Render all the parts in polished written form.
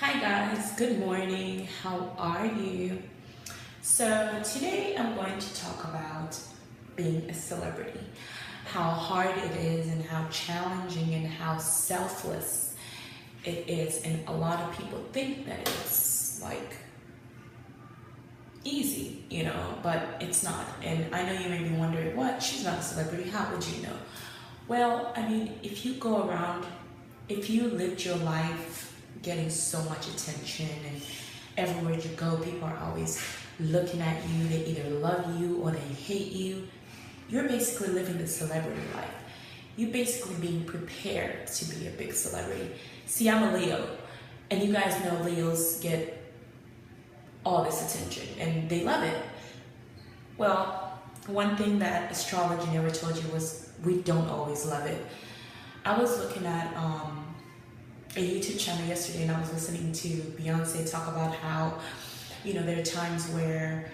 Hi guys, good morning. How are you? So today I'm going to talk about being a celebrity, how hard it is and how challenging and how selfless it is. And a lot of people think that it's like easy, but it's not. And I know you may be wondering, what? She's not a celebrity. How would you know? Well, I mean, if you go around, if you lived your life getting so much attention and everywhere you go, people are always looking at you, they either love you or they hate you, you're basically living the celebrity life. You're basically being prepared to be a big celebrity. See, I'm a Leo, and you guys know Leos get all this attention and they love it. Well, one thing that astrology never told you was we don't always love it. I was looking at a YouTube channel yesterday and I was listening to Beyonce talk about how, there are times where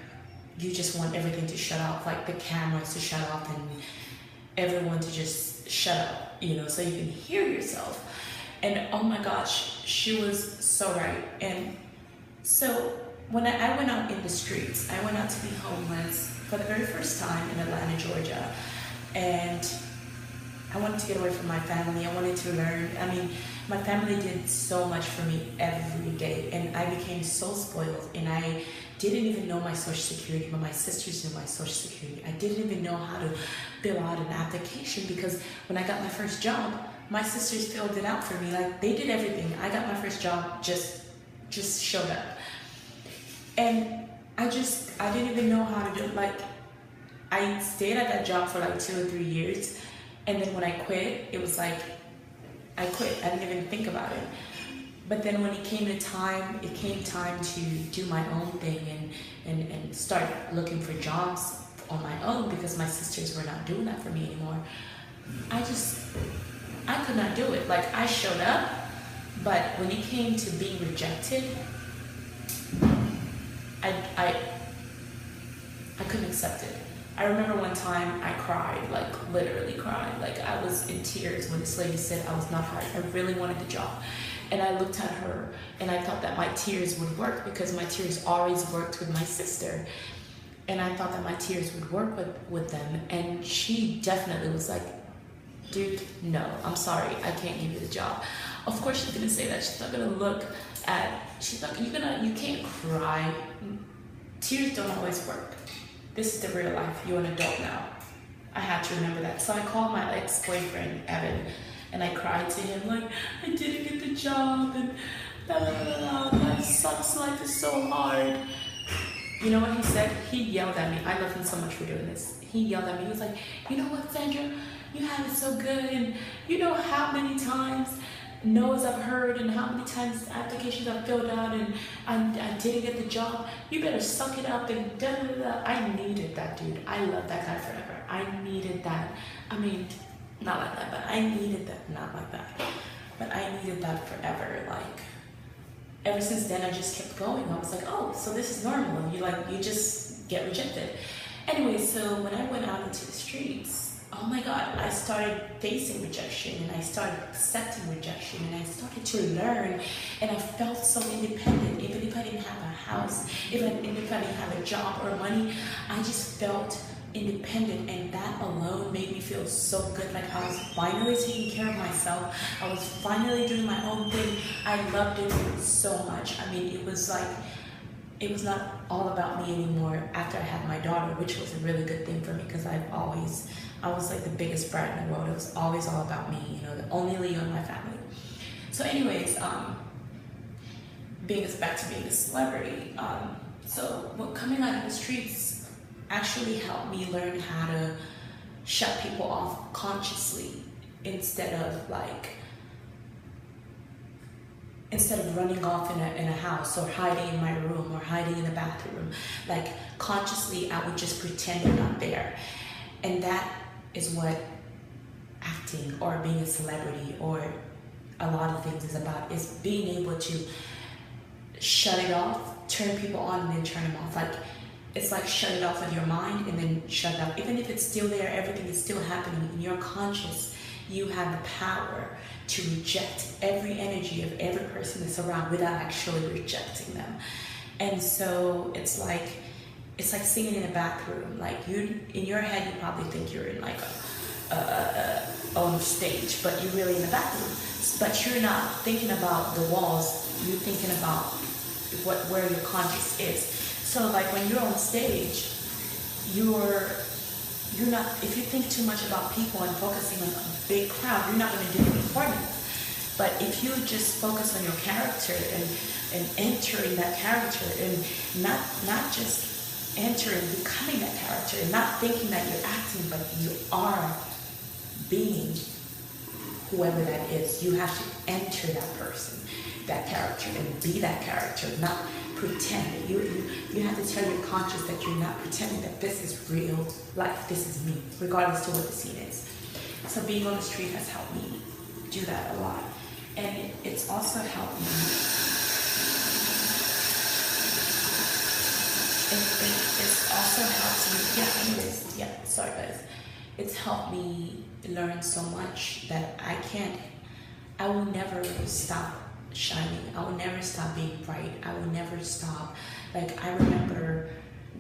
you just want everything to shut off, like the cameras to shut off and everyone to just shut up, so you can hear yourself. And oh my gosh, she was so right. And so when I went out in the streets, I went out to be homeless for the very first time in Atlanta, Georgia. And I wanted to get away from my family. I wanted to learn. I mean, my family did so much for me every day, and I became so spoiled. And I didn't even know my social security, but my sisters knew my social security. I didn't even know how to fill out an application because when I got my first job, my sisters filled it out for me. Like, they did everything. I got my first job, just showed up. And I didn't even know how to do it. Like, I stayed at that job for like 2 or 3 years. And then when I quit, it was like, I quit. I didn't even think about it. But then when it came time to do my own thing and start looking for jobs on my own because my sisters were not doing that for me anymore. I could not do it. Like, I showed up, but when it came to being rejected, I couldn't accept it. I remember one time I cried, like literally cried. Like, I was in tears when this lady said I was not hired. I really wanted the job. And I looked at her and I thought that my tears would work because my tears always worked with my sister. And I thought that my tears would work with them. And she definitely was like, dude, no, I'm sorry, I can't give you the job. Of course she's gonna say that. She's not gonna she's not, you can't cry. Tears don't always work. This is the real life. You're an adult now. I had to remember that. So I called my ex-boyfriend, Evan, and I cried to him, like, I didn't get the job, and blah, blah, blah, blah. Life sucks, life is so hard. You know what he said? He yelled at me. I love him so much for doing this. He yelled at me. He was like, you know what, Sandra? You have it so good, and you know how many times no's I've heard and how many times applications I've filled out and I didn't get the job. You better suck it up and da da da. I needed that, dude. I love that guy forever. I needed that. I mean, not like that, but I needed that. Not like that, but I needed that forever. Like, ever since then, I just kept going. I was like, oh, so this is normal. You just get rejected. Anyway, so when I went out into the streets, oh my God, I started facing rejection and I started accepting rejection and I started to learn and I felt so independent. Even if I didn't have a house, even if I didn't have a job or money, I just felt independent, and that alone made me feel so good. Like, I was finally taking care of myself. I was finally doing my own thing. I loved it so much. I mean, it was like, it was not all about me anymore after I had my daughter, which was a really good thing for me because I was like the biggest brat in the world. It was always all about me, the only Leo in my family. So anyways, back to being a celebrity. Coming out of the streets actually helped me learn how to shut people off consciously instead of running off in a house or hiding in my room or hiding in the bathroom. Like, consciously, I would just pretend I'm not there. And that is what acting or being a celebrity or a lot of things is about, is being able to shut it off, turn people on, and then turn them off. Like, it's like shut it off with your mind and then shut it off. Even if it's still there, everything is still happening and you're conscious. you have the power to reject every energy of every person that's around without actually rejecting them. And so it's like singing in a bathroom. Like, you, in your head, you probably think you're in like on stage, but you're really in the bathroom. But you're not thinking about the walls. You're thinking about where your conscious is. So like when you're on stage, you're not, if you think too much about people and focusing on a big crowd, you're not going to do it important. But if you just focus on your character and entering that character, and not just entering, becoming that character, and not thinking that you're acting, but you are being whoever that is. You have to enter that person, that character, and be that character, not pretend. You have to tell your conscious that you're not pretending, that this is real life, this is me, regardless to what the scene is. So being on the street has helped me do that a lot. And it's also helped me, it's also helped me, sorry guys. It's helped me learn so much that I will never stop shining. I will never stop being bright. I will never stop. Like, I remember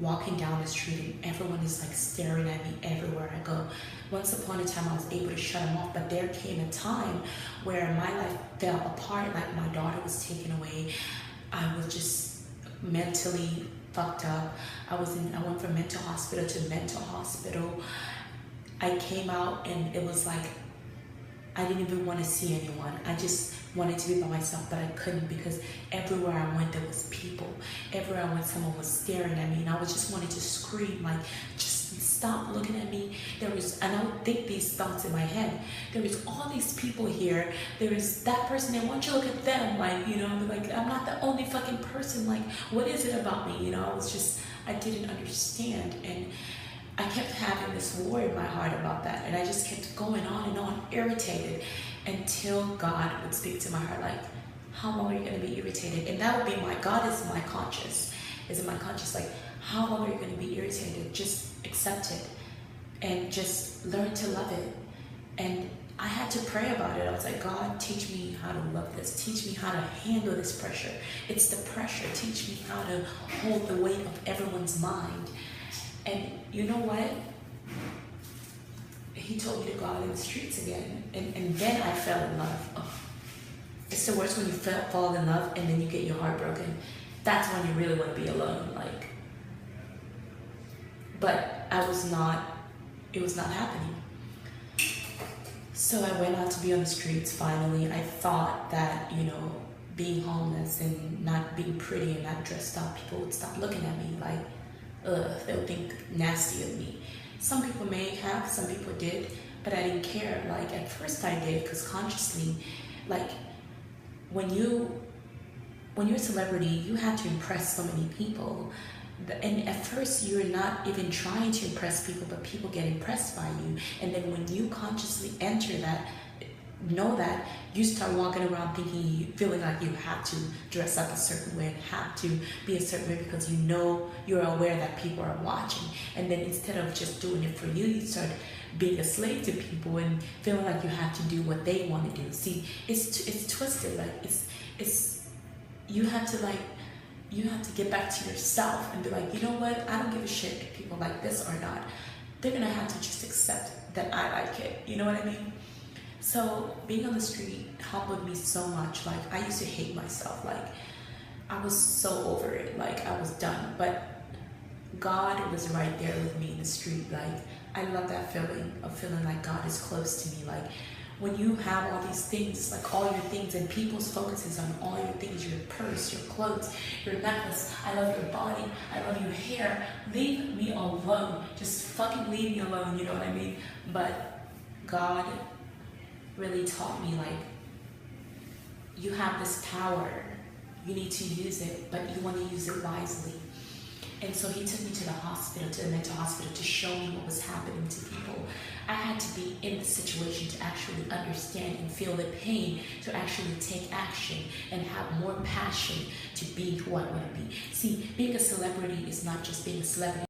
walking down the street and everyone is like staring at me everywhere I go. Once upon a time I was able to shut them off, but there came a time where my life fell apart. Like, my daughter was taken away. I was just mentally fucked up. I went from mental hospital to mental hospital. I came out and it was like I didn't even want to see anyone. I just wanted to be by myself, but I couldn't, because everywhere I went there was people. Everywhere I went someone was staring at me, and I was just wanting to scream, like, just stop looking at me. And I would think these thoughts in my head. There was all these people here. There is that person, and why don't you look at them? Like, you know, like, I'm not the only fucking person. Like, what is it about me? You know, I didn't understand. And I kept having this war in my heart about that, and I just kept going on, irritated, until God would speak to my heart, like, how long are you going to be irritated? And that would be God is my conscious. Is in my conscious, like, how long are you going to be irritated? Just accept it, and just learn to love it. And I had to pray about it. I was like, God, teach me how to love this. Teach me how to handle this pressure. It's the pressure. Teach me how to hold the weight of everyone's mind. And you know what? He told me to go out in the streets again. And then I fell in love. Oh. It's the worst when you fall in love and then you get your heart broken. That's when you really want to be alone. Like, but it was not happening. So I went out to be on the streets finally. I thought that, you know, being homeless and not being pretty and not dressed up, people would stop looking at me like, they'll think nasty of me. Some people may have, some people did, but I didn't care. Like, at first I did, because consciously, like, when you're a celebrity, you have to impress so many people. And at first you're not even trying to impress people, but people get impressed by you. And then when you consciously enter that, know that, you start walking around feeling like you have to dress up a certain way and have to be a certain way, because you know, you're aware that people are watching. And then instead of just doing it for you, you start being a slave to people and feeling like you have to do what they want to do. See, it's twisted. Like, you have to get back to yourself and be like, you know what, I don't give a shit if people like this or not. They're gonna have to just accept that I like it. You know what I mean? So being on the street humbled me so much. Like, I used to hate myself. Like, I was so over it. Like, I was done. But God was right there with me in the street. Like, I love that feeling of feeling like God is close to me. Like, when you have all these things, like all your things, and people's focus is on all your things, your purse, your clothes, your necklace. I love your body. I love your hair. Leave me alone. Just fucking leave me alone. You know what I mean? But God really taught me, like, you have this power, you need to use it, but you want to use it wisely. And so he took me to the hospital, to the mental hospital, to show me what was happening to people. I had to be in the situation to actually understand and feel the pain, to actually take action and have more passion to be who I want to be. See, being a celebrity is not just being a celebrity.